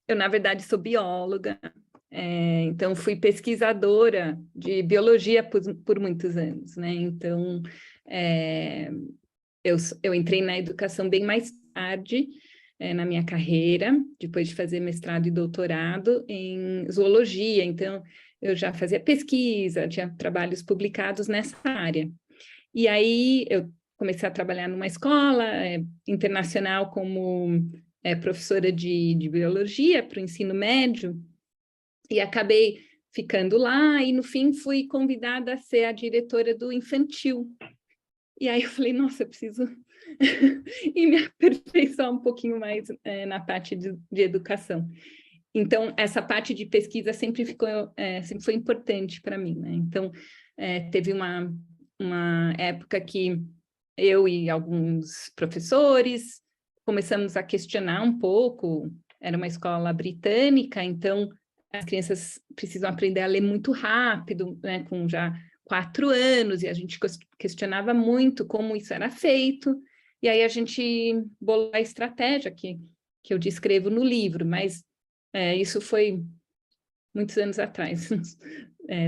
eu, na verdade, sou bióloga, então fui pesquisadora de biologia por muitos anos, né? Então, eu entrei na educação bem mais tarde, na minha carreira, depois de fazer mestrado e doutorado em zoologia. Então, eu já fazia pesquisa, tinha trabalhos publicados nessa área. E aí, eu comecei a trabalhar numa escola internacional como professora de biologia para o ensino médio, e acabei ficando lá, e no fim fui convidada a ser a diretora do infantil. E aí eu falei, nossa, eu preciso ir me aperfeiçoar um pouquinho mais na parte de educação. Então, essa parte de pesquisa sempre foi importante para mim, né? Então, teve uma época que eu e alguns professores começamos a questionar um pouco. Era uma escola britânica, então as crianças precisam aprender a ler muito rápido, né, com já 4 anos, e a gente questionava muito como isso era feito, e aí a gente bolou a estratégia que eu descrevo no livro, mas isso foi muitos anos atrás,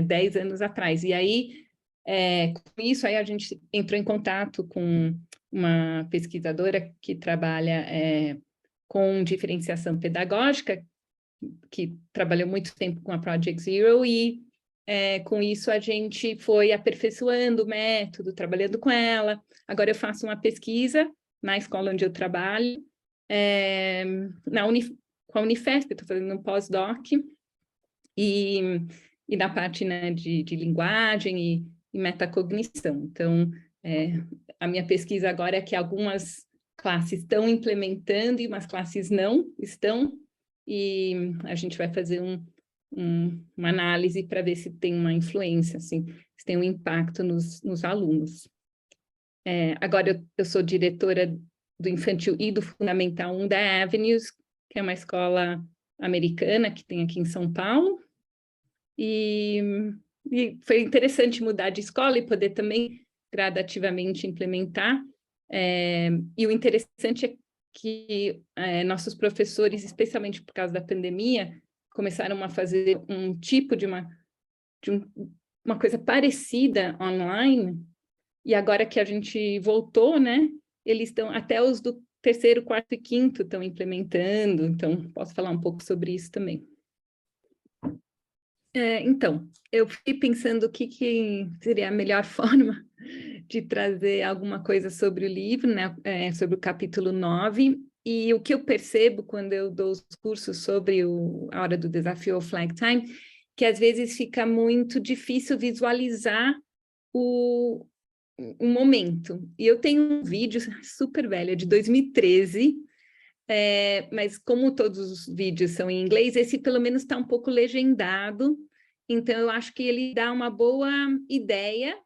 10 anos atrás, e aí com isso aí a gente entrou em contato com uma pesquisadora que trabalha com diferenciação pedagógica, que trabalhou muito tempo com a Project Zero, e com isso a gente foi aperfeiçoando o método, trabalhando com ela. Agora eu faço uma pesquisa na escola onde eu trabalho, com a Unifesp, estou fazendo um pós-doc, e na parte, né, de linguagem e metacognição. Então, a minha pesquisa agora é que algumas classes estão implementando e umas classes não estão, e a gente vai fazer uma análise para ver se tem uma influência, assim, se tem um impacto nos alunos. Agora, eu sou diretora do Infantil e do Fundamental 1 da Avenues, que é uma escola americana que tem aqui em São Paulo, e foi interessante mudar de escola e poder também gradativamente implementar. E o interessante é que nossos professores, especialmente por causa da pandemia, começaram a fazer um tipo de uma coisa parecida online, e agora que a gente voltou, né, eles estão, até os do 3º, 4º e 5º estão implementando, então posso falar um pouco sobre isso também. Então, eu fiquei pensando o que seria a melhor forma de trazer alguma coisa sobre o livro, né, sobre o capítulo 9, e o que eu percebo quando eu dou os cursos sobre a Hora do Desafio ou Flag Time, que às vezes fica muito difícil visualizar o momento. E eu tenho um vídeo super velho, de 2013, mas como todos os vídeos são em inglês, esse pelo menos está um pouco legendado, então eu acho que ele dá uma boa ideia,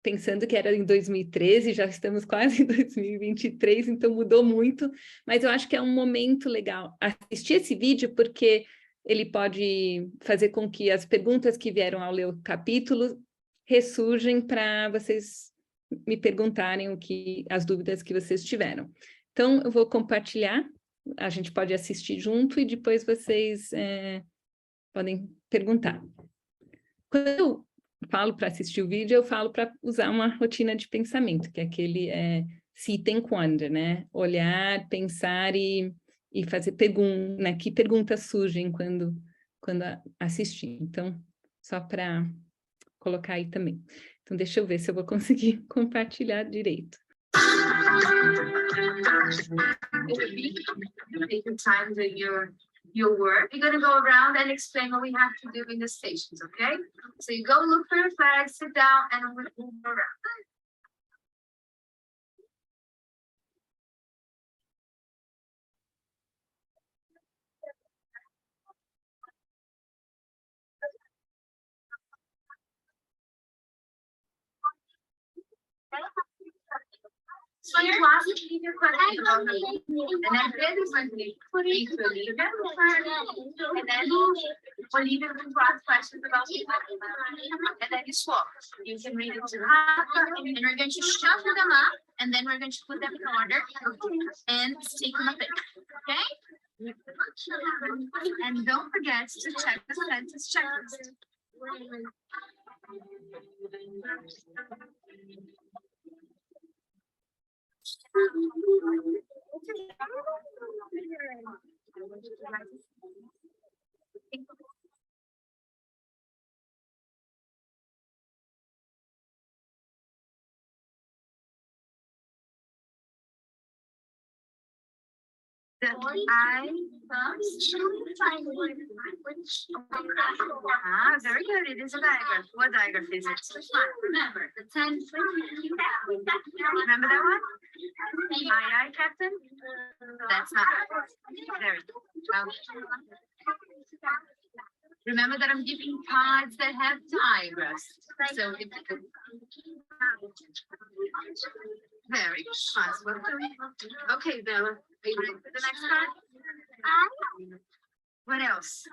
pensando que era em 2013, já estamos quase em 2023, então mudou muito, mas eu acho que é um momento legal assistir esse vídeo, porque ele pode fazer com que as perguntas que vieram ao ler o capítulo ressurgem para vocês me perguntarem as dúvidas que vocês tiveram. Então, eu vou compartilhar, a gente pode assistir junto e depois vocês podem perguntar. Quando eu falo para assistir o vídeo, eu falo para usar uma rotina de pensamento, que é aquele sit and wonder, né? Olhar, pensar e fazer perguntas, né? Que perguntas surgem quando assistir. Então, só para colocar aí também. Então, deixa eu ver se eu vou conseguir compartilhar direito. Your work. You're going to go around and explain what we have to do in the stations, okay? So you go look for your flag, sit down, and we'll move around. So you're last to leave your questions about the and then Bill is going to leave your leader, and then we'll leave it to ask questions about the and then you swap. You can read it to and we're going to shuffle them up, and then we're going to put them in order and take them up, okay? And don't forget to check the census checklist. The I very good. It is a diagraph. What diagraph is it? Remember the 10. Remember that one? Aye, Captain. That's not very good. Remember that I'm giving cards that have diagrams. So if you could... Very good. Okay, Bella. Are you ready for the next card? What else?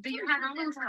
Do you have a pencil?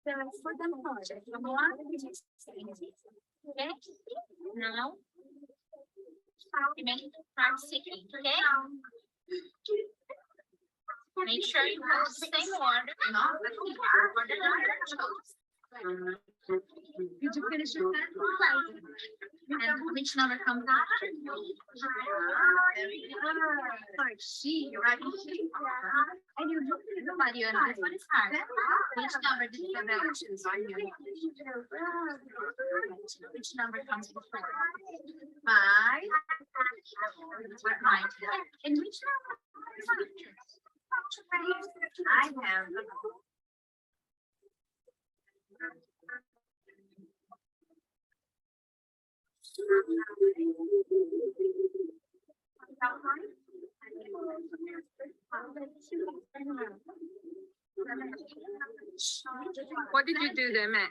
For the project, okay? Now, remember to start singing, okay? Make sure you have the same order. Did you finish your sentence? And which number comes after? Part C, you're right. And you look at the body, and this one is hard. Which number did you choose? Which number comes before? 5. And which number? I have. What did you do there, Matt?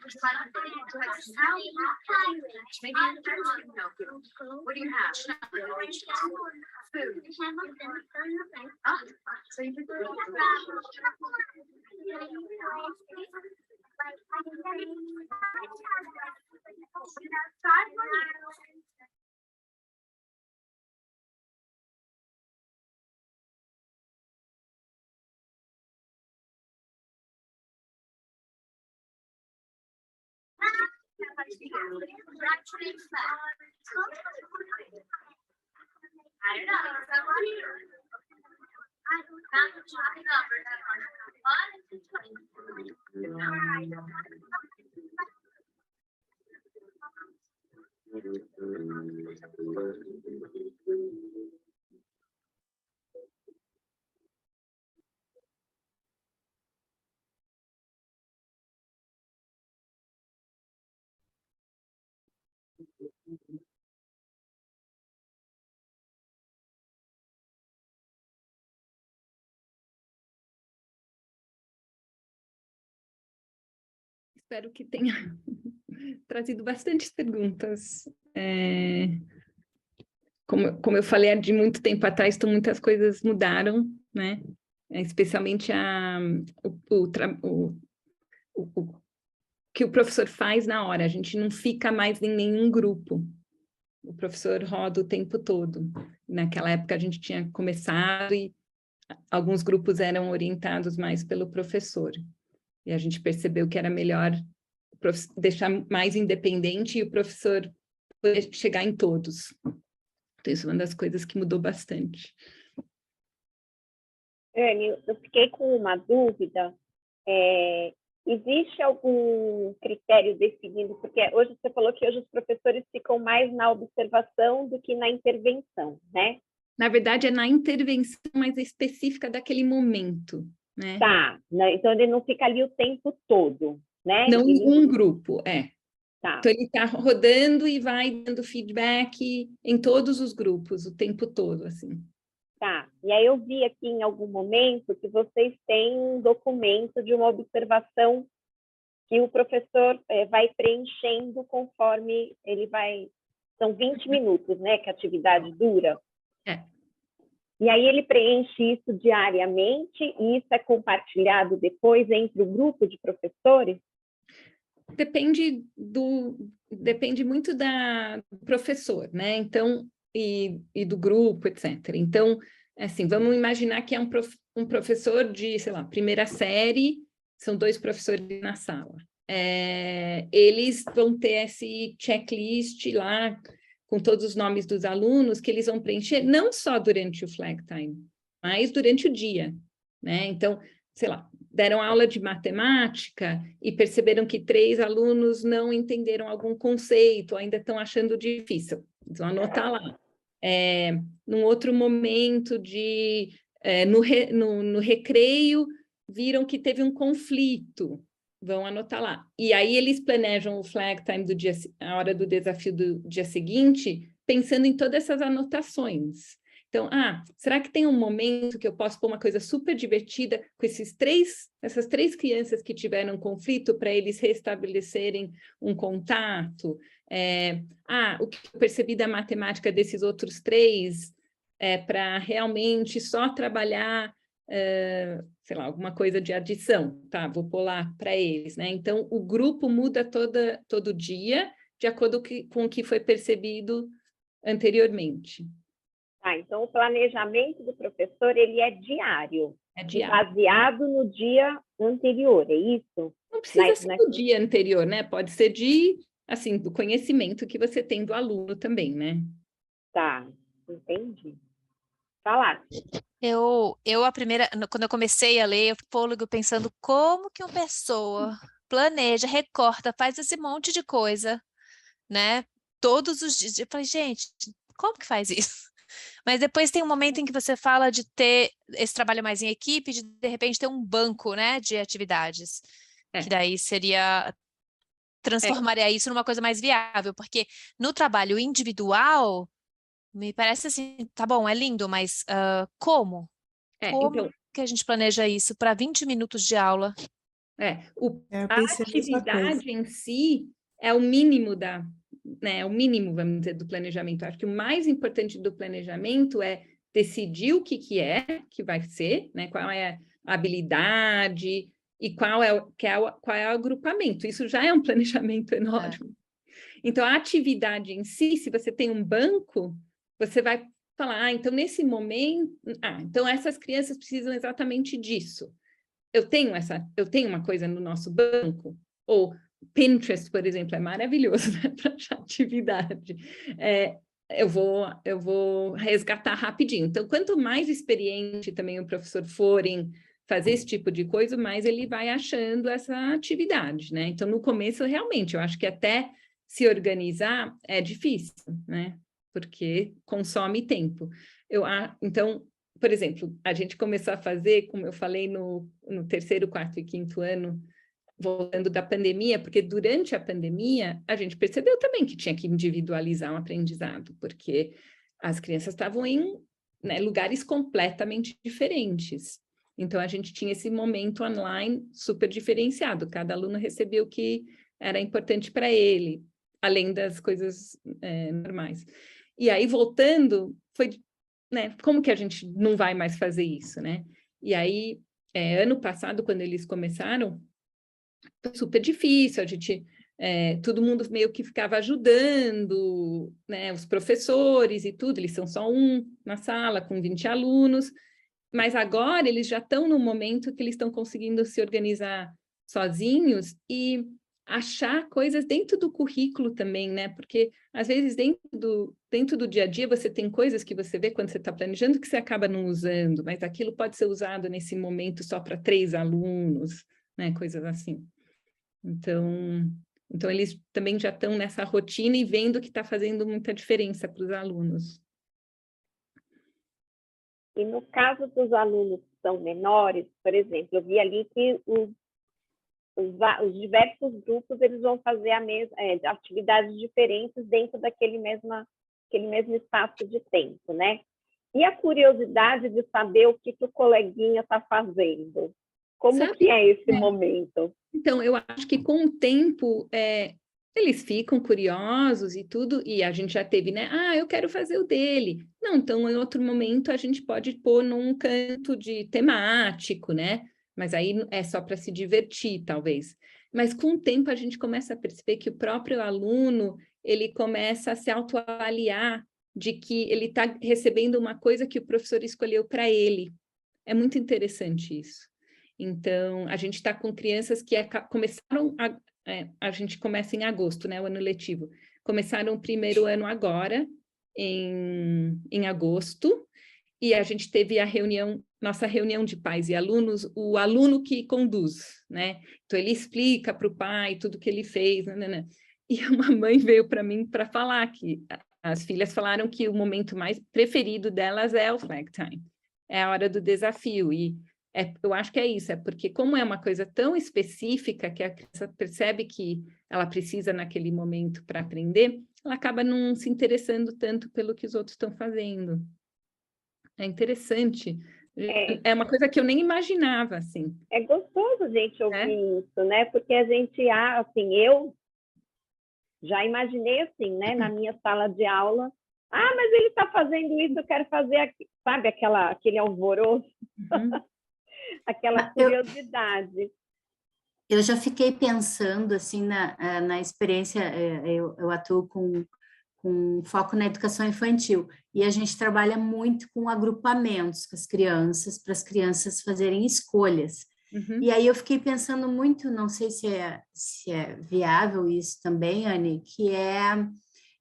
Maybe what do you have? Food. Oh, so you did I don't Espero que tenha trazido bastantes perguntas. Como eu falei de muito tempo atrás, então muitas coisas mudaram, né? Especialmente o que o professor faz na hora. A gente não fica mais em nenhum grupo. O professor roda o tempo todo. Naquela época a gente tinha começado e alguns grupos eram orientados mais pelo professor. E a gente percebeu que era melhor deixar mais independente e o professor poder chegar em todos. Então, isso é uma das coisas que mudou bastante. Anne, eu fiquei com uma dúvida. Existe algum critério definido? Porque hoje você falou que hoje os professores ficam mais na observação do que na intervenção, né? Na verdade, é na intervenção mais específica daquele momento, né? Tá, né? Então ele não fica ali o tempo todo, né? Não em um grupo, Tá. Então, ele está rodando e vai dando feedback em todos os grupos, o tempo todo, assim. Tá, e aí eu vi aqui em algum momento que vocês têm um documento de uma observação que o professor vai preenchendo conforme ele vai... São 20 minutos, né, que a atividade dura. E aí ele preenche isso diariamente e isso é compartilhado depois entre o grupo de professores? Depende muito do professor, né? Então, e do grupo, etc. Então, assim, vamos imaginar que é um professor de, sei lá, primeira série, são 2 professores na sala. Eles vão ter esse checklist lá, com todos os nomes dos alunos, que eles vão preencher, não só durante o flag time, mas durante o dia, né? Então, sei lá, deram aula de matemática e perceberam que 3 alunos não entenderam algum conceito, ainda estão achando difícil. Então, anotar lá. Num outro momento no recreio, viram que teve um conflito, vão anotar lá. E aí eles planejam o flag time do dia, a hora do desafio do dia seguinte, pensando em todas essas anotações. Então, será que tem um momento que eu posso pôr uma coisa super divertida com essas 3 crianças que tiveram conflito para eles restabelecerem um contato? O que eu percebi da matemática desses outros 3 para realmente só trabalhar, sei lá, alguma coisa de adição, tá? Vou pôr lá para eles, né? Então, o grupo muda todo dia, de acordo com o que foi percebido anteriormente. Então o planejamento do professor, ele é diário. É diário. Baseado no dia anterior, é isso? Não precisa ser no dia anterior, né? Pode ser assim, do conhecimento que você tem do aluno também, né? Tá, entendi. Falar. Quando eu comecei a ler, eu fôlego pensando como que uma pessoa planeja, recorta, faz esse monte de coisa, né? Todos os dias. Eu falei, gente, como que faz isso? Mas depois tem um momento em que você fala de ter esse trabalho mais em equipe, de repente ter um banco, né, de atividades. Que daí transformaria isso numa coisa mais viável, porque no trabalho individual, me parece assim, tá bom, é lindo, mas como? Como então, que a gente planeja isso para 20 minutos de aula? A atividade em si é o mínimo o mínimo, vamos dizer, do planejamento. Acho que o mais importante do planejamento é decidir o que que vai ser, né? Qual é a habilidade e qual é o agrupamento. Isso já é um planejamento enorme. Então, a atividade em si, se você tem um banco, você vai falar, então nesse momento, então essas crianças precisam exatamente disso. Eu tenho uma coisa no nosso banco, ou Pinterest, por exemplo, é maravilhoso, né, para achar atividade. Eu vou resgatar rapidinho. Então, quanto mais experiente também o professor for em fazer esse tipo de coisa, mais ele vai achando essa atividade, né? Então, no começo, realmente, eu acho que até se organizar é difícil, né? Porque consome tempo. Então, por exemplo, a gente começou a fazer, como eu falei, no 3º, 4º e 5º ano, voltando da pandemia, porque durante a pandemia a gente percebeu também que tinha que individualizar um aprendizado, porque as crianças estavam em lugares completamente diferentes. Então, a gente tinha esse momento online super diferenciado, cada aluno recebeu o que era importante para ele, além das coisas normais. E aí, voltando, como que a gente não vai mais fazer isso, né? E aí, ano passado, quando eles começaram, foi super difícil, todo mundo meio que ficava ajudando, né, os professores e tudo, eles são só na sala com 20 alunos, mas agora eles já estão no momento que eles estão conseguindo se organizar sozinhos e achar coisas dentro do currículo também, né? Porque, às vezes, dentro do dia a dia, você tem coisas que você vê quando você está planejando que você acaba não usando, mas aquilo pode ser usado nesse momento só para 3 alunos, né? Coisas assim. Então eles também já estão nessa rotina e vendo que está fazendo muita diferença para os alunos. E no caso dos alunos que são menores, por exemplo, eu vi ali que os diversos grupos eles vão fazer atividades diferentes dentro daquele mesmo espaço de tempo, né? E a curiosidade de saber o que o coleguinha está fazendo. Como que é esse momento? Então, eu acho que com o tempo, eles ficam curiosos e tudo, e a gente já teve, né? Ah, eu quero fazer o dele. Não, então, em outro momento, a gente pode pôr num canto de temático, né? Mas aí é só para se divertir, talvez. Mas com o tempo, a gente começa a perceber que o próprio aluno, ele começa a se autoavaliar de que ele está recebendo uma coisa que o professor escolheu para ele. É muito interessante isso. Então, a gente está com crianças que começaram, a gente começa em agosto, né, o ano letivo. Começaram o primeiro ano agora, em agosto, e a gente teve nossa reunião de pais e alunos, o aluno que conduz, né? Então, ele explica para o pai tudo que ele fez, né? E uma mãe veio para mim para falar que as filhas falaram que o momento mais preferido delas é o flag time, é a hora do desafio, e eu acho que é isso, é porque como é uma coisa tão específica que a criança percebe que ela precisa naquele momento para aprender, ela acaba não se interessando tanto pelo que os outros estão fazendo. É interessante. É uma coisa que eu nem imaginava, assim. É gostoso a gente ouvir isso, né? Porque a gente, assim, eu já imaginei assim, né? Na minha sala de aula, mas ele está fazendo isso, eu quero fazer aqui. Sabe aquele alvoroço? Aquela curiosidade. Eu já fiquei pensando, assim, na experiência, eu atuo com foco na educação infantil, e a gente trabalha muito com agrupamentos com as crianças, para as crianças fazerem escolhas. E aí eu fiquei pensando muito, não sei se é viável isso também, Anne, que é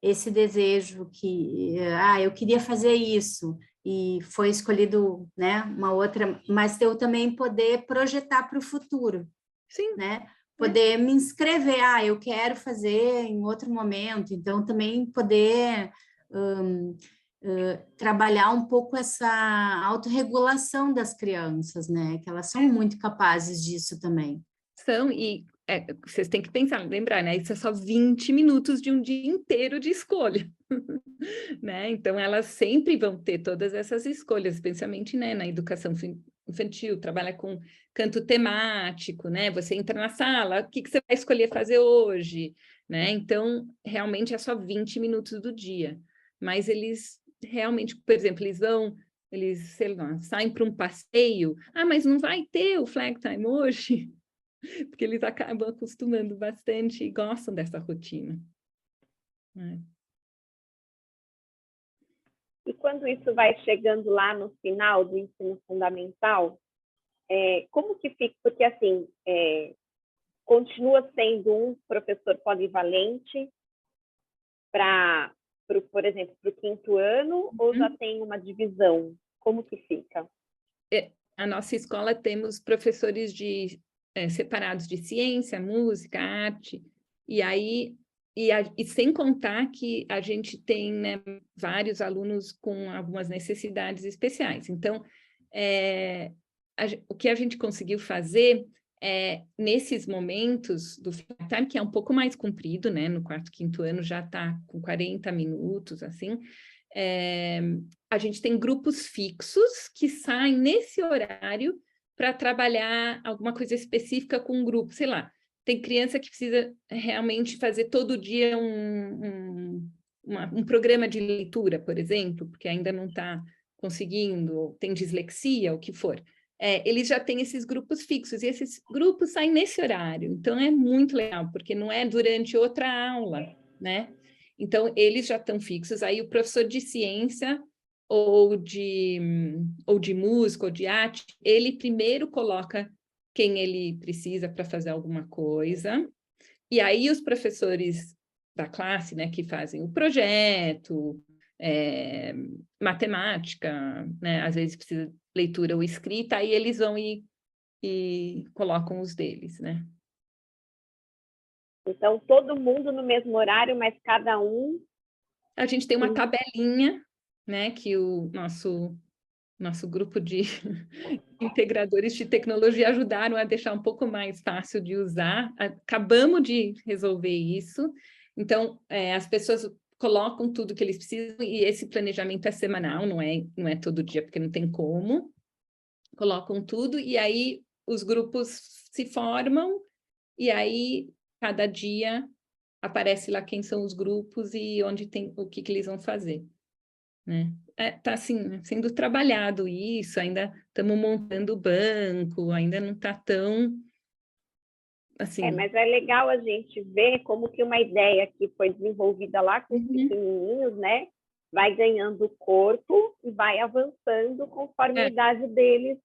esse desejo que, eu queria fazer isso, e foi escolhido, né, uma outra, mas eu também poder projetar para o futuro. Sim. Né? Poder me inscrever, eu quero fazer em outro momento, então também poder trabalhar um pouco essa autorregulação das crianças, né? Que elas são muito capazes disso também. São, e vocês têm que pensar, lembrar, né? Isso é só 20 minutos de um dia inteiro de escolha, né? Então, elas sempre vão ter todas essas escolhas, especialmente, né, na educação infantil, trabalha com canto temático, né? Você entra na sala, o que você vai escolher fazer hoje, né? Então, realmente é só 20 minutos do dia. Mas eles realmente, por exemplo, sei lá, saem para um passeio. Mas não vai ter o flag time hoje? Porque eles acabam acostumando bastante e gostam dessa rotina. E quando isso vai chegando lá no final do ensino fundamental, como que fica? Porque, assim, continua sendo um professor polivalente por exemplo, para o 5º ano, ou já tem uma divisão? Como que fica? A nossa escola temos professores separados de ciência, música, arte, e sem contar que a gente tem, né, vários alunos com algumas necessidades especiais. Então, o que a gente conseguiu fazer nesses momentos do flag time, que é um pouco mais comprido, né, no 4º, 5º ano já está com 40 minutos, assim, a gente tem grupos fixos que saem nesse horário para trabalhar alguma coisa específica com um grupo, sei lá, tem criança que precisa realmente fazer todo dia um programa de leitura, por exemplo, porque ainda não está conseguindo, ou tem dislexia, o que for. Eles já têm esses grupos fixos, e esses grupos saem nesse horário, então é muito legal, porque não é durante outra aula, né? Então, eles já estão fixos, aí o professor de ciência ou de música ou de arte, ele primeiro coloca quem ele precisa para fazer alguma coisa, e aí os professores da classe, né, que fazem o projeto, matemática, né, às vezes precisa leitura ou escrita, aí eles vão ir e colocam os deles, né? Então, todo mundo no mesmo horário, mas cada um... A gente tem uma tabelinha, né, que o nosso grupo de integradores de tecnologia ajudaram a deixar um pouco mais fácil de usar. Acabamos de resolver isso. Então, as pessoas colocam tudo que eles precisam e esse planejamento é semanal, não é todo dia, porque não tem como. Colocam tudo e aí os grupos se formam e aí cada dia aparece lá quem são os grupos e onde tem o que eles vão fazer, né? Tá assim, sendo trabalhado isso, ainda estamos montando o banco, ainda não está tão assim. Mas é legal a gente ver como que uma ideia que foi desenvolvida lá com os pequenininhos, né, vai ganhando corpo e vai avançando conforme a idade deles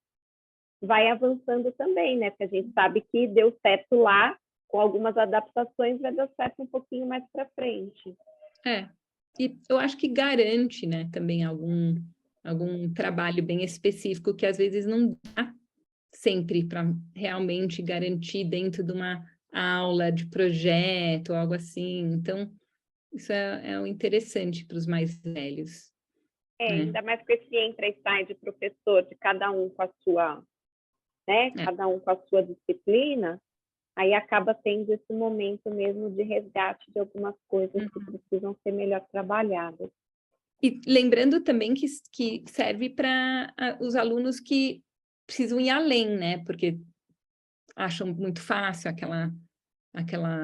vai avançando também, né? Porque a gente sabe que deu certo lá, com algumas adaptações vai dar certo um pouquinho mais para frente. E eu acho que garante, né, também algum trabalho bem específico que às vezes não dá sempre para realmente garantir dentro de uma aula de projeto, algo assim. Então, isso é o interessante para os mais velhos. Ainda mais com esse entra e sai de professor, de cada um com a sua, né, cada um com a sua disciplina, aí acaba tendo esse momento mesmo de resgate de algumas coisas que precisam ser melhor trabalhadas. E lembrando também que serve para os alunos que precisam ir além, né? Porque acham muito fácil aquela,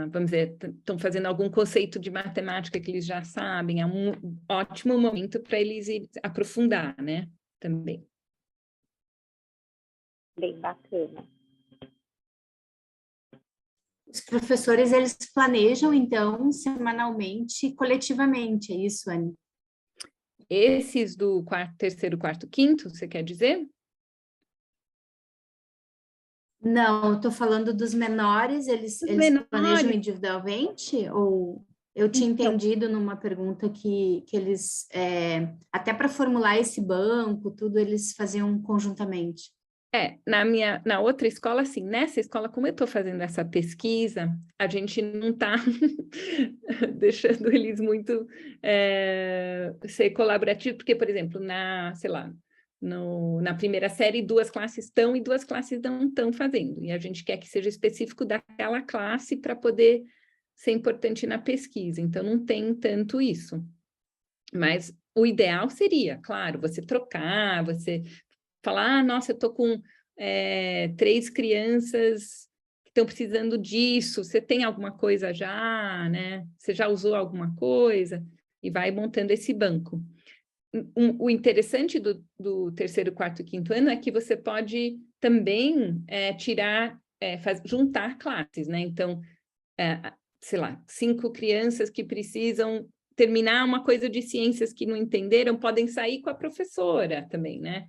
vamos dizer, estão fazendo algum conceito de matemática que eles já sabem, é um ótimo momento para eles aprofundar, né? Também. Bem bacana. Os professores, eles planejam, então, semanalmente, coletivamente, é isso, Anne? Esses do terceiro, quarto, quinto, você quer dizer? Não, estou falando dos menores, eles planejam individualmente? Ou eu tinha entendido numa pergunta que eles, até para formular esse banco, tudo, eles faziam conjuntamente. Na outra escola, sim. Nessa escola, como eu estou fazendo essa pesquisa, a gente não está deixando eles muito ser colaborativos, porque, por exemplo, sei lá, na primeira série, 2 classes estão e 2 classes não estão fazendo. E a gente quer que seja específico daquela classe para poder ser importante na pesquisa. Então, não tem tanto isso. Mas o ideal seria, claro, você trocar, você falar, nossa, eu estou com 3 crianças que estão precisando disso, você tem alguma coisa já, né? Você já usou alguma coisa? E vai montando esse banco. O interessante do terceiro, quarto e quinto ano é que você pode também juntar classes, né? Então, sei lá, 5 crianças que precisam terminar uma coisa de ciências que não entenderam, podem sair com a professora também, né?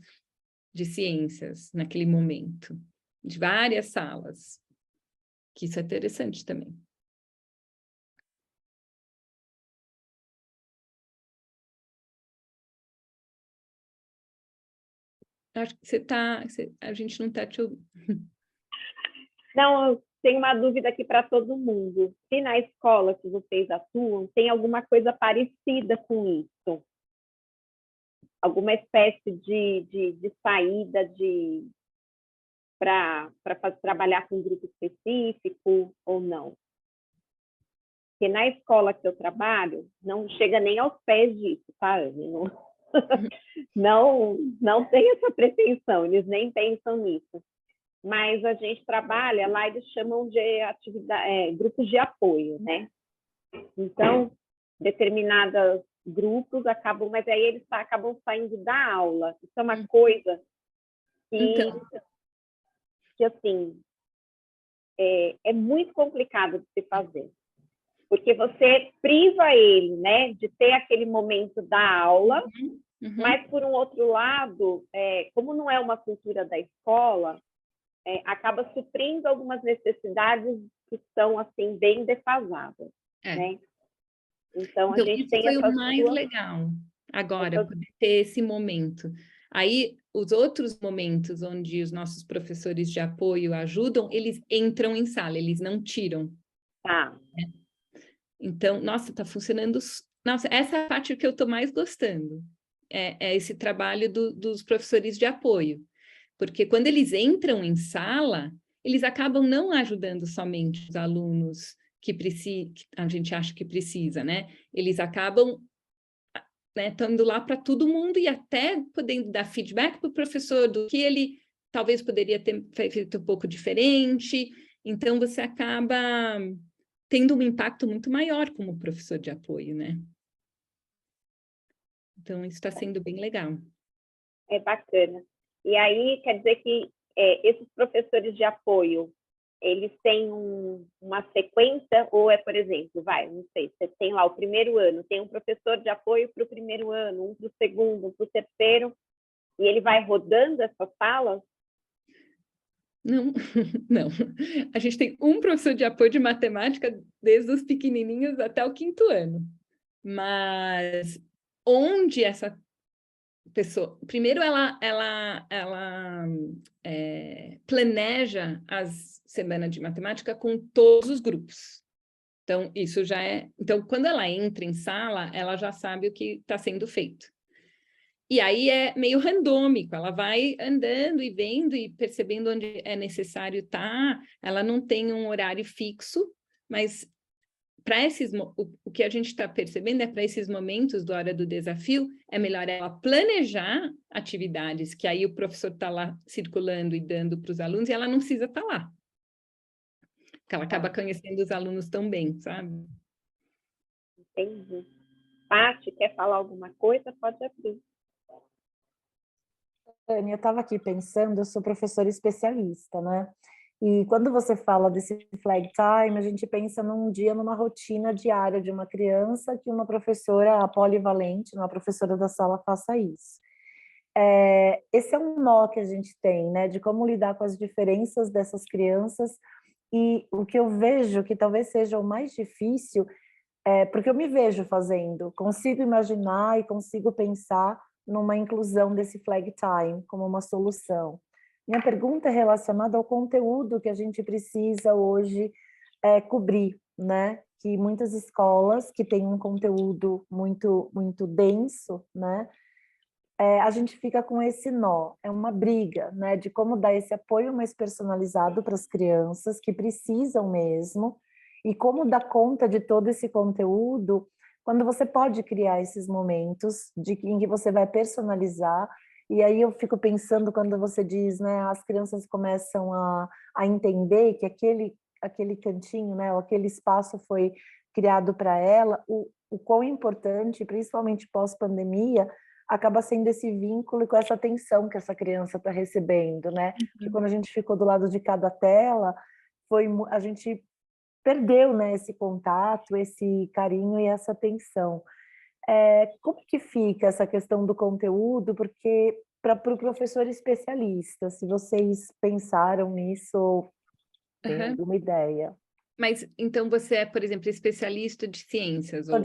De ciências naquele momento, de várias salas, que isso é interessante também. Acho que a gente não está te ouvindo. Não, eu tenho uma dúvida aqui para todo mundo. Se na escola que vocês atuam, tem alguma coisa parecida com isso? Alguma espécie de saída para trabalhar com um grupo específico ou não? Porque na escola que eu trabalho, não chega nem aos pés disso, tá, Anne? Não tem essa pretensão, eles nem pensam nisso. Mas a gente trabalha, lá eles chamam de grupos de apoio, né? Então, determinados grupos acabam, mas aí eles acabam saindo da aula. Isso é uma coisa que assim, é muito complicado de se fazer. Porque você priva ele, né, de ter aquele momento da aula, mas, por um outro lado, como não é uma cultura da escola, acaba suprindo algumas necessidades que são, assim, bem defasadas, né? Então, a gente tem foi o mais legal agora, poder ter esse momento. Aí, os outros momentos onde os nossos professores de apoio ajudam, eles entram em sala, eles não tiram. Tá. Então, nossa, tá funcionando. Nossa, essa é a parte que eu tô mais gostando. É esse trabalho dos professores de apoio. Porque quando eles entram em sala, eles acabam não ajudando somente os alunos que a gente acha que precisa, né? Eles acabam, né, estando lá para todo mundo e até podendo dar feedback para o professor do que ele talvez poderia ter feito um pouco diferente. Então, você acaba tendo um impacto muito maior como professor de apoio, né? Então, isso está sendo bem legal. É bacana. E aí, quer dizer que esses professores de apoio, eles têm uma sequência, ou é, por exemplo, não sei, você tem lá o primeiro ano, tem um professor de apoio para o primeiro ano, um para o segundo, um para o terceiro, e ele vai rodando essas salas? Não, não. A gente tem um professor de apoio de matemática desde os pequenininhos até o 5º ano. Mas onde essa pessoa... Primeiro, ela planeja as semanas de matemática com todos os grupos. Então, isso já é... Então, quando ela entra em sala, ela já sabe o que está sendo feito. E aí é meio randômico, ela vai andando e vendo e percebendo onde é necessário estar. Ela não tem um horário fixo, mas para o que a gente está percebendo é para esses momentos da hora do desafio, é melhor ela planejar atividades, que aí o professor está lá circulando e dando para os alunos, e ela não precisa estar lá. Porque ela acaba conhecendo os alunos tão bem, sabe? Entendi. Paty, quer falar alguma coisa? Pode abrir. Anne, eu estava aqui pensando, eu sou professora especialista, né? E quando você fala desse flag time, a gente pensa num dia, numa rotina diária de uma criança que uma professora polivalente, uma professora da sala faça isso. Esse é um nó que a gente tem, né? De como lidar com as diferenças dessas crianças. E o que eu vejo que talvez seja o mais difícil, porque eu me vejo fazendo, consigo imaginar e consigo pensar numa inclusão desse flag time como uma solução. Minha pergunta é relacionada ao conteúdo que a gente precisa hoje cobrir, né? Que muitas escolas que têm um conteúdo muito, muito denso, né? A gente fica com esse nó, é uma briga, né? De como dar esse apoio mais personalizado para as crianças que precisam mesmo, e como dar conta de todo esse conteúdo quando você pode criar esses momentos em que você vai personalizar. E aí eu fico pensando quando você diz, né, as crianças começam a entender que aquele cantinho, né, ou aquele espaço foi criado para ela, o quão importante, principalmente pós-pandemia, acaba sendo esse vínculo e com essa atenção que essa criança está recebendo, né? Que quando a gente ficou do lado de cada tela, a gente perdeu, né, esse contato, esse carinho e essa atenção. Como que fica essa questão do conteúdo? Porque para o professor especialista, se vocês pensaram nisso, tem alguma ideia? Mas, então, você é, por exemplo, especialista de ciências? Eu sou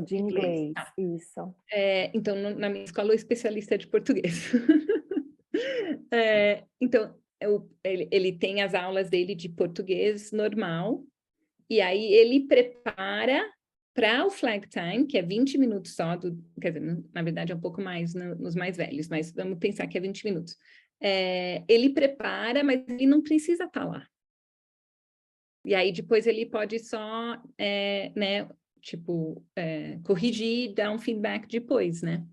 de inglês, Tá. isso. Então, na minha escola, eu sou especialista de português. Então, ele tem as aulas dele de português normal, e aí ele prepara para o flag time, que é 20 minutos só, quer dizer, na verdade é um pouco mais nos mais velhos, mas vamos pensar que é 20 minutos. Ele prepara, mas ele não precisa estar lá. E aí depois ele pode só, né, tipo, corrigir e dar um feedback depois, né?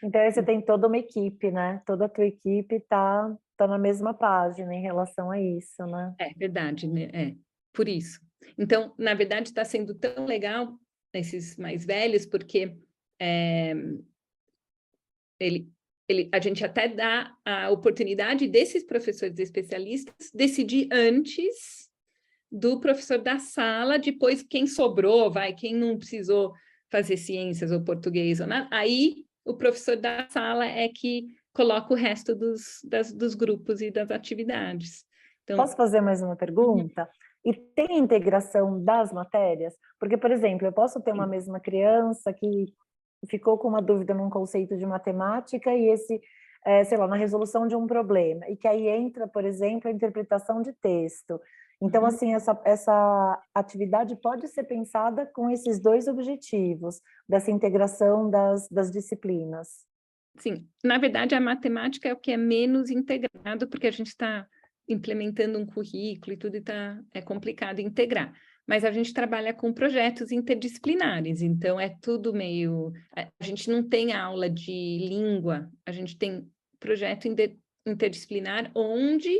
Então aí você tem toda uma equipe, né? Toda a tua equipe está na mesma página em relação a isso, né? É verdade, né? Por isso. Então, na verdade, está sendo tão legal esses mais velhos, porque a gente até dá a oportunidade desses professores especialistas decidir antes do professor da sala, depois quem sobrou, quem não precisou fazer ciências ou português ou nada, aí o professor da sala é que coloca o resto dos grupos e das atividades. Então, posso fazer mais uma pergunta? E tem integração das matérias? Porque, por exemplo, eu posso ter uma mesma criança que ficou com uma dúvida num conceito de matemática e sei lá, na resolução de um problema, e que aí entra, por exemplo, a interpretação de texto. Então, assim, essa atividade pode ser pensada com esses dois objetivos, dessa integração das disciplinas. Sim, na verdade, a matemática é o que é menos integrado, porque a gente está implementando um currículo e tudo, e é complicado integrar. Mas a gente trabalha com projetos interdisciplinares, então é tudo meio... A gente não tem aula de língua, a gente tem projeto interdisciplinar onde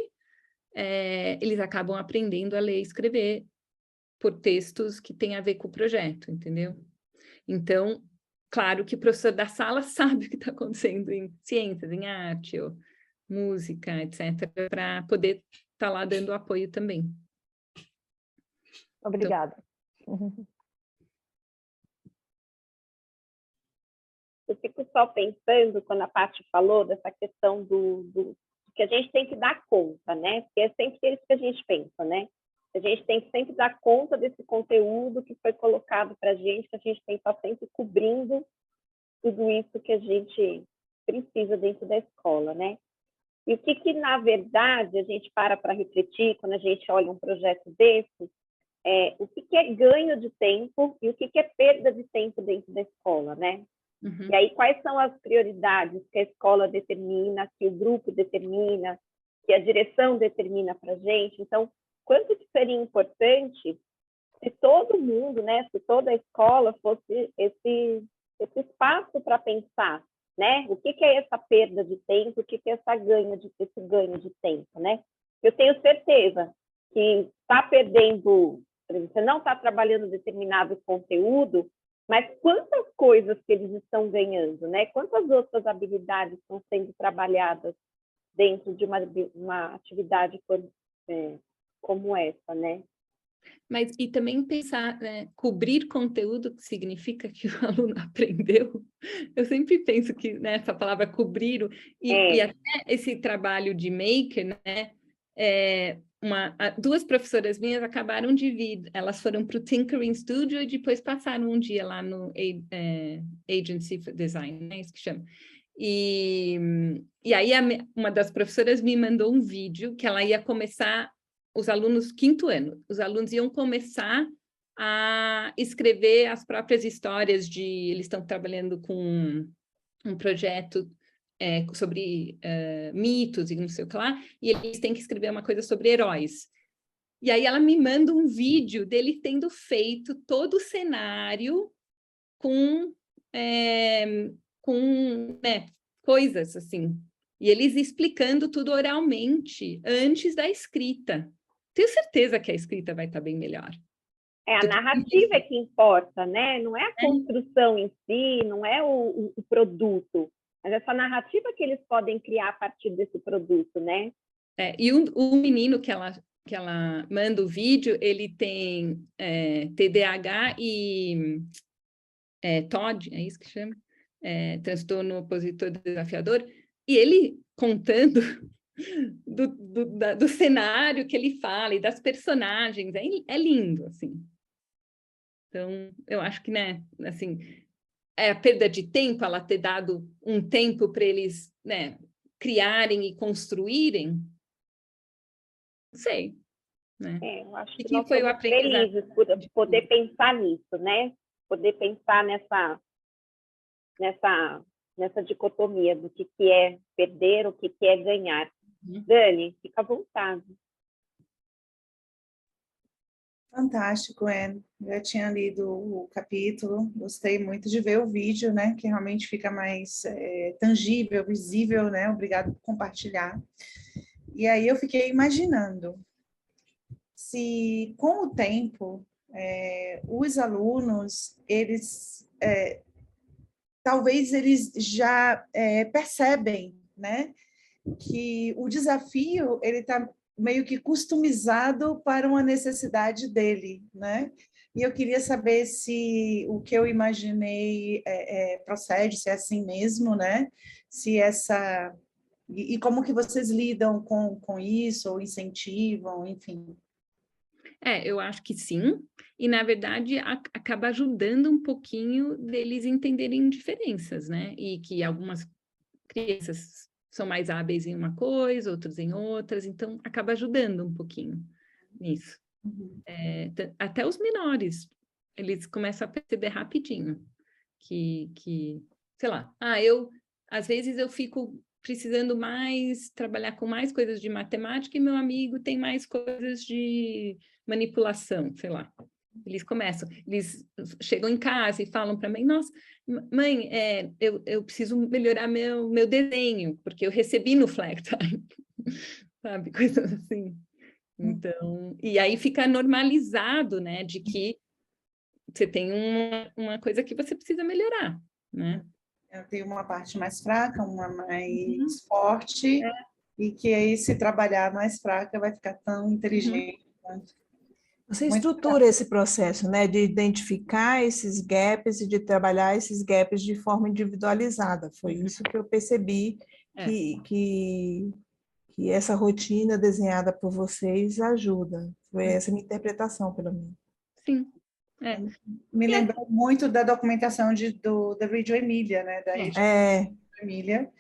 eles acabam aprendendo a ler e escrever por textos que têm a ver com o projeto, entendeu? Então, claro que o professor da sala sabe o que está acontecendo em ciências, em arte, ou música, etc., para poder estar lá dando apoio também. Obrigada. Eu fico só pensando, quando a Paty falou dessa questão do que a gente tem que dar conta, né? Porque é sempre isso que a gente pensa, né? A gente tem que sempre dar conta desse conteúdo que foi colocado para a gente tem que estar sempre cobrindo tudo isso que a gente precisa dentro da escola, né? E o que na verdade, a gente para refletir quando a gente olha um projeto desse, o que é ganho de tempo e o que é perda de tempo dentro da escola, né? Uhum. E aí, quais são as prioridades que a escola determina, que o grupo determina, que a direção determina para a gente? Então, quanto que seria importante se todo mundo, né, se toda a escola fosse esse espaço para pensar, né? O que é essa perda de tempo, o que é esse ganho de tempo, né? Eu tenho certeza que está perdendo, por exemplo, você não está trabalhando determinado conteúdo, mas quantas coisas que eles estão ganhando, né? Quantas outras habilidades estão sendo trabalhadas dentro de uma atividade como essa, né? Mas, e também pensar, né, cobrir conteúdo que significa que o aluno aprendeu. Eu sempre penso que, né, essa palavra cobrir, e até esse trabalho de maker, né, duas professoras minhas acabaram de vir, elas foram para o Tinkering Studio e depois passaram um dia lá no Agency for Design, né, isso que chama. E aí uma das professoras me mandou um vídeo que ela ia começar, os alunos, 5º ano, os alunos iam começar a escrever as próprias histórias eles estão trabalhando com um projeto sobre mitos e não sei o que lá, e eles têm que escrever uma coisa sobre heróis. E aí ela me manda um vídeo dele tendo feito todo o cenário com né, coisas assim, e eles explicando tudo oralmente antes da escrita. Tenho certeza que a escrita vai estar bem melhor. A narrativa é que importa, né? Não é a construção em si, não é o produto, mas essa narrativa que eles podem criar a partir desse produto, né? E o menino que ela manda o vídeo, ele tem TDAH e TOD, é isso que chama? Transtorno opositor desafiador, e ele contando do cenário que ele fala e das personagens, é lindo, assim. Então, eu acho que, né, assim, a perda de tempo, ela ter dado um tempo para eles, né, criarem e construírem, não sei, né? Eu acho que que nós foi o somos aprendizado felizes por poder pensar nisso, né? Poder pensar nessa dicotomia do que é perder, o que é ganhar. Dani, fica à vontade. Fantástico, Anne. Já tinha lido o capítulo, gostei muito de ver o vídeo, né? Que realmente fica mais tangível, visível, né? Obrigado por compartilhar. E aí eu fiquei imaginando se, com o tempo, os alunos, talvez eles já percebem, né? Que o desafio, ele está meio que customizado para uma necessidade dele, né? E eu queria saber se o que eu imaginei procede, se é assim mesmo, né? Se essa... E como que vocês lidam com isso, ou incentivam, enfim. Eu acho que sim, e na verdade acaba ajudando um pouquinho deles entenderem diferenças, né? E que algumas crianças são mais hábeis em uma coisa, outros em outras, então acaba ajudando um pouquinho nisso. Até os menores, eles começam a perceber rapidinho que sei lá, às vezes eu fico precisando trabalhar com mais coisas de matemática e meu amigo tem mais coisas de manipulação, sei lá. Eles chegam em casa e falam para mim, nossa, mãe, eu preciso melhorar meu desenho, porque eu recebi no Flag Time, sabe, coisas assim. Então, e aí fica normalizado, né, de que você tem uma coisa que você precisa melhorar, né? Eu tenho uma parte mais fraca, uma mais forte, e que aí, se trabalhar mais fraca, vai ficar tão inteligente. Você estrutura esse processo, né, de identificar esses gaps e de trabalhar esses gaps de forma individualizada. Foi isso que eu percebi que essa rotina desenhada por vocês ajuda. Foi essa minha interpretação, pelo menos. Sim. Me lembrou muito da documentação da Reggio Emilia, né? Da Reggio Emilia,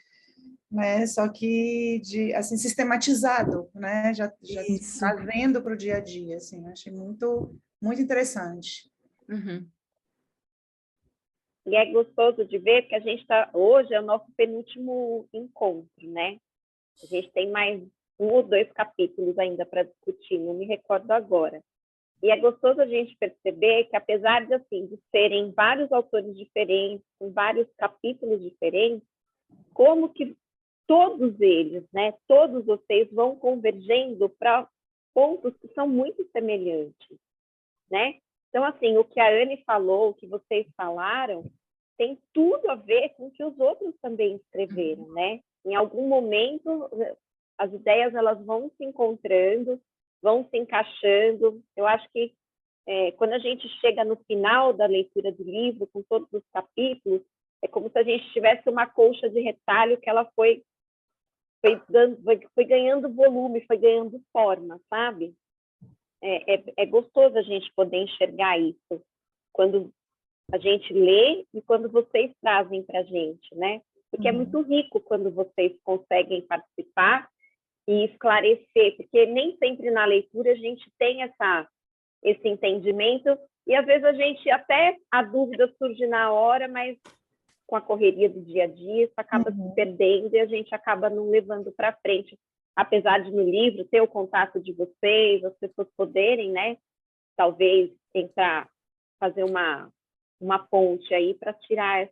né? Só que assim, sistematizado, né? Já trazendo para o dia a dia, assim, achei muito, muito interessante. E é gostoso de ver que a gente hoje é o nosso penúltimo encontro, né? A gente tem mais 1 ou 2 capítulos ainda para discutir, não me recordo agora. E é gostoso a gente perceber que, apesar de, assim, de serem vários autores diferentes, com vários capítulos diferentes, como que todos eles, né, todos vocês vão convergendo para pontos que são muito semelhantes, né? Então, assim, o que a Anne falou, o que vocês falaram, tem tudo a ver com o que os outros também escreveram, né? Em algum momento, as ideias elas vão se encontrando, vão se encaixando. Eu acho que quando a gente chega no final da leitura do livro, com todos os capítulos, é como se a gente tivesse uma colcha de retalho que ela foi ganhando volume, foi ganhando forma, sabe? É gostoso a gente poder enxergar isso quando a gente lê e quando vocês trazem para a gente, né? Porque é muito rico quando vocês conseguem participar e esclarecer, porque nem sempre na leitura a gente tem esse entendimento, e às vezes a dúvida surge na hora, mas com a correria do dia a dia, isso acaba se perdendo e a gente acaba não levando para frente, apesar de no livro ter o contato de vocês, as pessoas poderem, né, talvez fazer uma ponte aí para tirar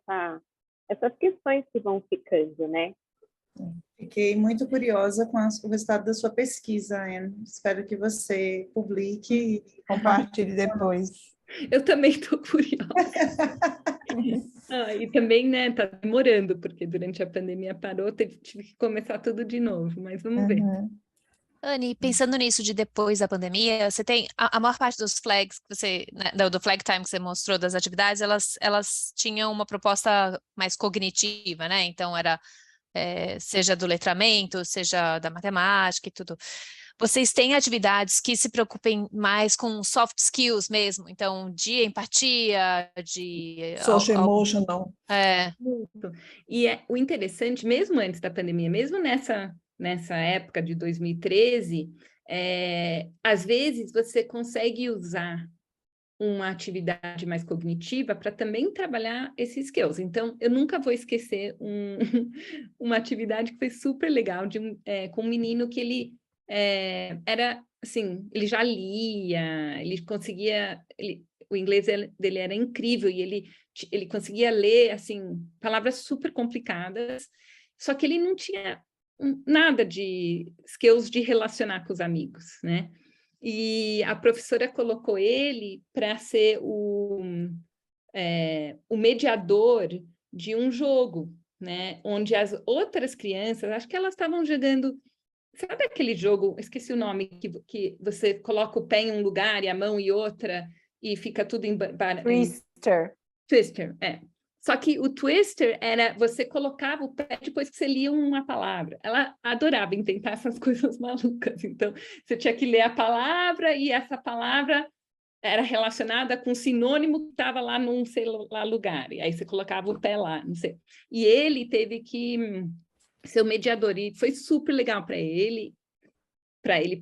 essas questões que vão ficando, né? Fiquei muito curiosa com o resultado da sua pesquisa, Anne. Espero que você publique e compartilhe depois. Eu também estou curiosa. E também, né, tá demorando, porque durante a pandemia parou, tive que começar tudo de novo, mas vamos ver. Anne, pensando nisso de depois da pandemia, você tem a maior parte dos flags que você, né, do flag time que você mostrou das atividades, elas tinham uma proposta mais cognitiva, né? Então era seja do letramento, seja da matemática e tudo. Vocês têm atividades que se preocupem mais com soft skills mesmo? Então, de empatia, de... Social emotional. E o interessante, mesmo antes da pandemia, mesmo nessa época de 2013, às vezes você consegue usar uma atividade mais cognitiva para também trabalhar esses skills. Então, eu nunca vou esquecer uma atividade que foi super legal com um menino que ele era, assim, ele já lia, ele conseguia... o inglês dele era incrível e ele conseguia ler, assim, palavras super complicadas, só que ele não tinha nada de skills de relacionar com os amigos, né? E a professora colocou ele para ser o mediador de um jogo, né? Onde as outras crianças, acho que elas estavam jogando, sabe aquele jogo, esqueci o nome, que você coloca o pé em um lugar e a mão em outra e fica tudo em... Twister, Só que o Twister era, você colocava o pé depois que você lia uma palavra. Ela adorava inventar essas coisas malucas. Então, você tinha que ler a palavra e essa palavra era relacionada com um sinônimo que estava lá num, sei lá, lugar. E aí você colocava o pé lá, não sei. E ele teve que ser o mediador, e foi super legal para ele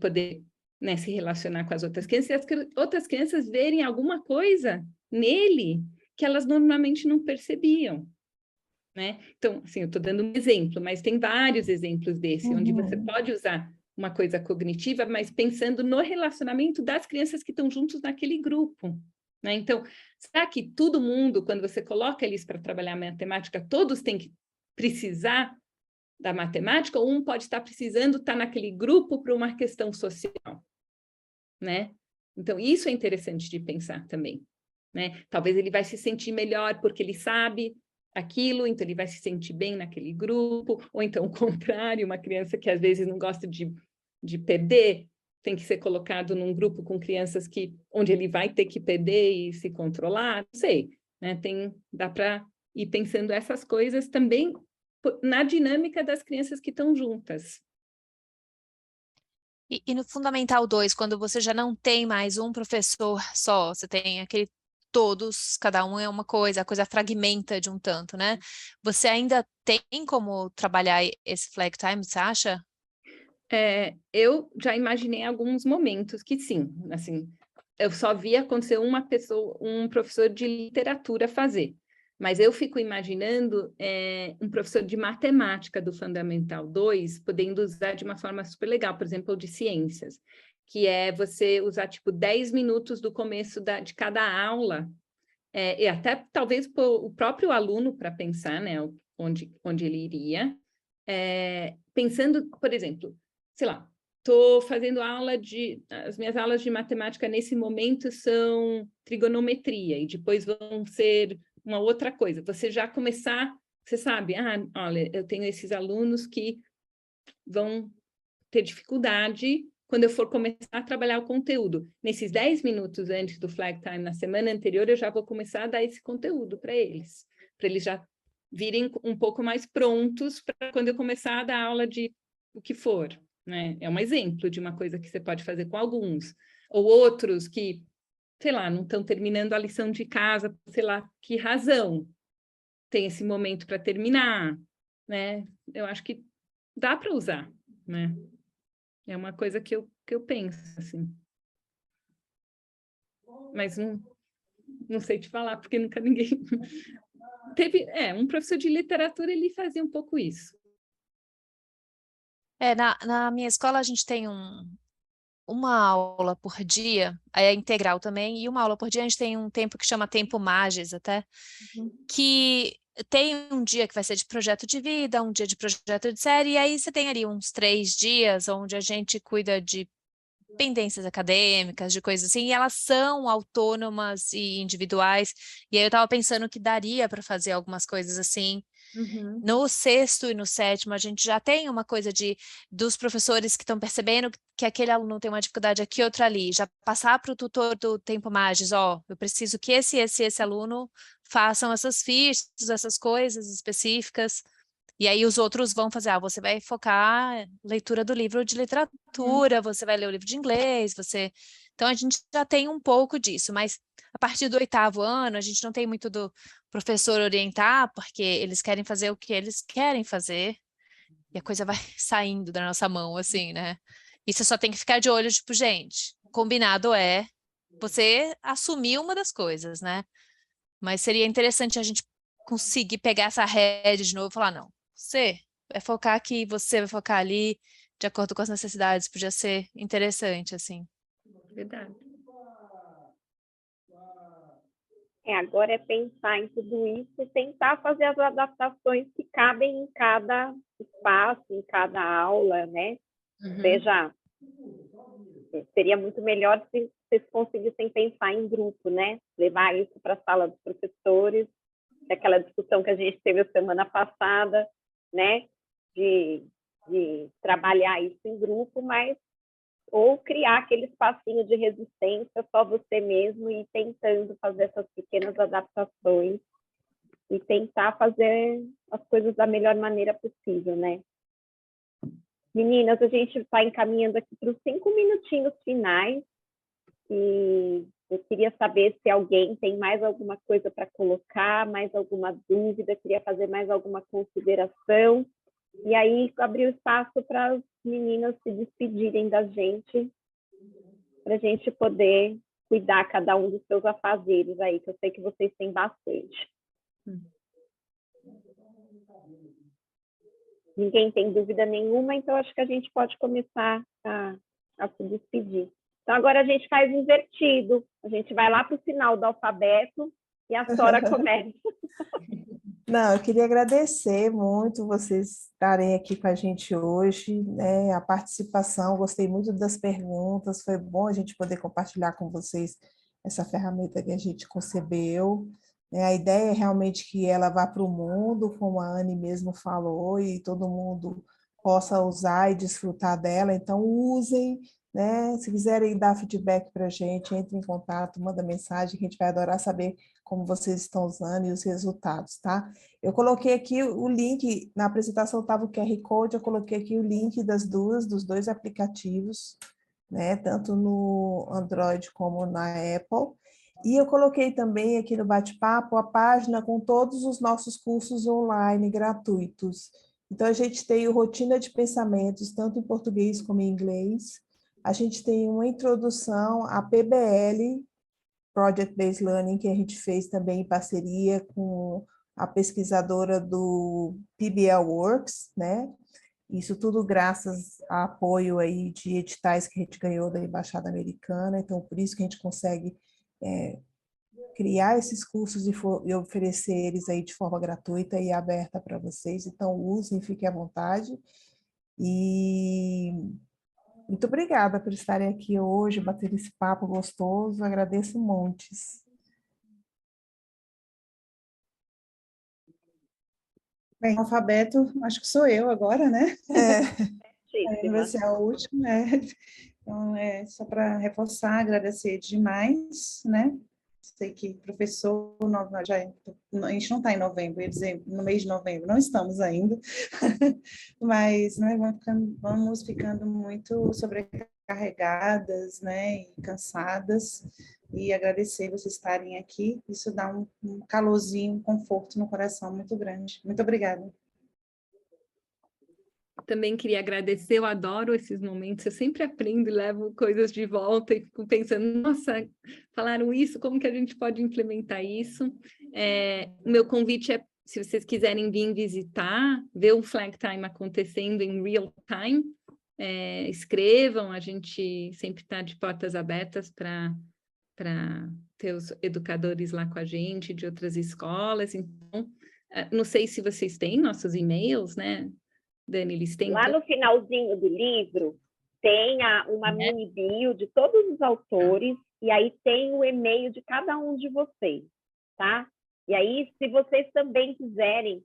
poder, né, se relacionar com as outras crianças, e as outras crianças verem alguma coisa nele que elas normalmente não percebiam, né? Então, assim, eu estou dando um exemplo, mas tem vários exemplos desse, onde você pode usar uma coisa cognitiva, mas pensando no relacionamento das crianças que estão juntos naquele grupo, né? Então, será que todo mundo, quando você coloca eles para trabalhar matemática, todos têm que precisar da matemática, ou um pode estar precisando estar naquele grupo para uma questão social, né? Então, isso é interessante de pensar também, né? Talvez ele vai se sentir melhor porque ele sabe aquilo, então ele vai se sentir bem naquele grupo, ou então o contrário, uma criança que às vezes não gosta de perder, tem que ser colocado num grupo com crianças onde ele vai ter que perder e se controlar, não sei, né? Dá para ir pensando essas coisas também na dinâmica das crianças que estão juntas. E no Fundamental 2, quando você já não tem mais um professor só, você tem aquele todos, cada um é uma coisa, a coisa fragmenta de um tanto, né? Você ainda tem como trabalhar esse flag time, você acha? Eu já imaginei alguns momentos que sim, assim, eu só vi acontecer um professor de literatura fazer, mas eu fico imaginando um professor de matemática do Fundamental 2 podendo usar de uma forma super legal, por exemplo, ou de ciências, que é você usar, tipo, 10 minutos do começo de cada aula, e até talvez o próprio aluno para pensar, né, onde ele iria, pensando, por exemplo, sei lá, estou fazendo as minhas aulas de matemática nesse momento são trigonometria, e depois vão ser uma outra coisa. Você já começar, você sabe, olha, eu tenho esses alunos que vão ter dificuldade quando eu for começar a trabalhar o conteúdo. Nesses 10 minutos antes do flag time, na semana anterior, eu já vou começar a dar esse conteúdo para eles já virem um pouco mais prontos para quando eu começar a dar aula de o que for, né? É um exemplo de uma coisa que você pode fazer com alguns. Ou outros que, sei lá, não estão terminando a lição de casa, sei lá, que razão tem esse momento para terminar, né? Eu acho que dá para usar, né? É uma coisa que eu penso, assim. Mas não sei te falar, porque nunca ninguém... Teve, um professor de literatura, ele fazia um pouco isso. Na minha escola a gente tem uma aula por dia, aí é integral também, e uma aula por dia a gente tem um tempo que chama tempo Mages até, que tem um dia que vai ser de projeto de vida, um dia de projeto de série, e aí você tem ali uns 3 dias onde a gente cuida de pendências acadêmicas, de coisas assim, e elas são autônomas e individuais, e aí eu estava pensando que daria para fazer algumas coisas assim. No sexto e no sétimo, a gente já tem uma coisa dos professores que estão percebendo que aquele aluno tem uma dificuldade aqui, outra ali, já passar para o tutor do Tempo Magis, eu preciso que esse aluno façam essas fichas, essas coisas específicas, e aí os outros vão fazer, você vai focar leitura do livro de literatura, você vai ler o livro de inglês, Então a gente já tem um pouco disso, mas a partir do 8º ano, a gente não tem muito do professor orientar, porque eles querem fazer o que eles querem fazer, e a coisa vai saindo da nossa mão, assim, né? E você só tem que ficar de olho, tipo, gente, combinado é você assumir uma das coisas, né? Mas seria interessante a gente conseguir pegar essa rédea de novo e falar, não, você vai focar aqui, você vai focar ali, de acordo com as necessidades, podia ser interessante, assim. Verdade. Agora é pensar em tudo isso e tentar fazer as adaptações que cabem em cada espaço, em cada aula, né? Seria muito melhor se vocês conseguissem pensar em grupo, né? Levar isso para a sala dos professores, aquela discussão que a gente teve a semana passada, né? De trabalhar isso em grupo, ou criar aquele espacinho de resistência, só você mesmo, e tentando fazer essas pequenas adaptações e tentar fazer as coisas da melhor maneira possível, né? Meninas, a gente está encaminhando aqui para os 5 minutinhos finais, e eu queria saber se alguém tem mais alguma coisa para colocar, mais alguma dúvida, queria fazer mais alguma consideração. E aí abriu espaço para as meninas se despedirem da gente, para a gente poder cuidar cada um dos seus afazeres aí, que eu sei que vocês têm bastante. Ninguém tem dúvida nenhuma, então acho que a gente pode começar a se despedir. Então agora a gente faz invertido, a gente vai lá para o final do alfabeto e a Sora começa. Não, eu queria agradecer muito vocês estarem aqui com a gente hoje, né? A participação, gostei muito das perguntas, foi bom a gente poder compartilhar com vocês essa ferramenta que a gente concebeu. A ideia é realmente que ela vá para o mundo, como a Anne mesmo falou, e todo mundo possa usar e desfrutar dela, então usem, né? Se quiserem dar feedback para a gente, entre em contato, manda mensagem, que a gente vai adorar saber como vocês estão usando e os resultados, tá? Eu coloquei aqui o link, na apresentação estava o QR Code, eu coloquei aqui o link dos dois aplicativos, né? Tanto no Android como na Apple. E eu coloquei também aqui no bate-papo a página com todos os nossos cursos online gratuitos. Então, a gente tem o Rotina de Pensamentos, tanto em português como em inglês. A gente tem uma introdução à PBL, Project Based Learning, que a gente fez também em parceria com a pesquisadora do PBL Works, né? Isso tudo graças a apoio aí de editais que a gente ganhou da Embaixada Americana, então por isso que a gente consegue criar esses cursos e oferecer eles aí de forma gratuita e aberta para vocês, então usem, fiquem à vontade. E muito obrigada por estarem aqui hoje, bater esse papo gostoso, agradeço montes. Bem, alfabeto, acho que sou eu agora, né? Vai ser a última. Então, só para reforçar, agradecer demais, né? Sei que professor, a gente não está em novembro, ia dizer, no mês de novembro, não estamos ainda, mas né, vamos ficando muito sobrecarregadas, né, e cansadas, e agradecer vocês estarem aqui, isso dá um calorzinho, um conforto no coração muito grande. Muito obrigada. Também queria agradecer, eu adoro esses momentos, eu sempre aprendo e levo coisas de volta e fico pensando, nossa, falaram isso, como que a gente pode implementar isso? O meu convite é, se vocês quiserem vir visitar, ver o Flag Time acontecendo em real time, escrevam, a gente sempre está de portas abertas para ter os educadores lá com a gente, de outras escolas, então, não sei se vocês têm nossos e-mails, né? Dani, eles têm... Lá no finalzinho do livro, tem uma mini bio de todos os autores, e aí tem o e-mail de cada um de vocês, tá? E aí, se vocês também quiserem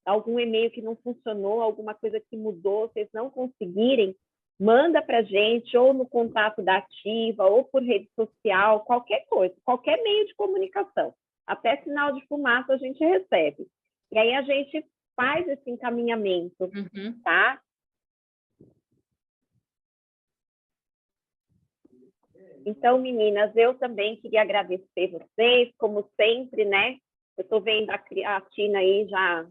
algum e-mail que não funcionou, alguma coisa que mudou, vocês não conseguirem, manda para a gente, ou no contato da Ativa, ou por rede social, qualquer coisa, qualquer meio de comunicação. Até sinal de fumaça a gente recebe. E aí a gente faz esse encaminhamento, tá? Então, meninas, eu também queria agradecer vocês, como sempre, né? Eu estou vendo a Tina aí já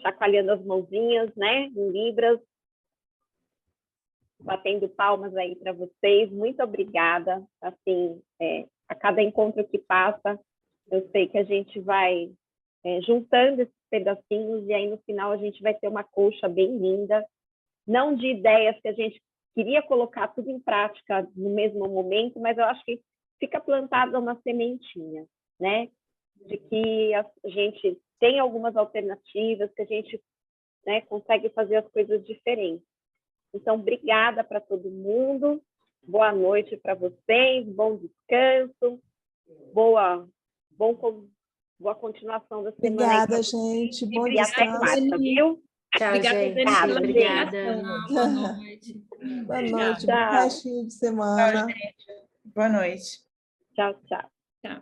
chacoalhando as mãozinhas, né? Em libras, batendo palmas aí para vocês. Muito obrigada. Assim, a cada encontro que passa, eu sei que a gente vai juntando esses pedacinhos, e aí no final a gente vai ter uma colcha bem linda, não de ideias que a gente queria colocar tudo em prática no mesmo momento, mas eu acho que fica plantada uma sementinha, né? De que a gente tem algumas alternativas, que a gente, né, consegue fazer as coisas diferentes. Então, obrigada para todo mundo, boa noite para vocês, bom descanso, boa continuação da semana. Obrigada, gente. Bom e até quarta, viu? Tchau, Obrigada, gente. Dani, pela Obrigada. Boa noite. Boa noite, Tchau. bom restinho de semana. Boa noite. Tchau, tchau. Tchau.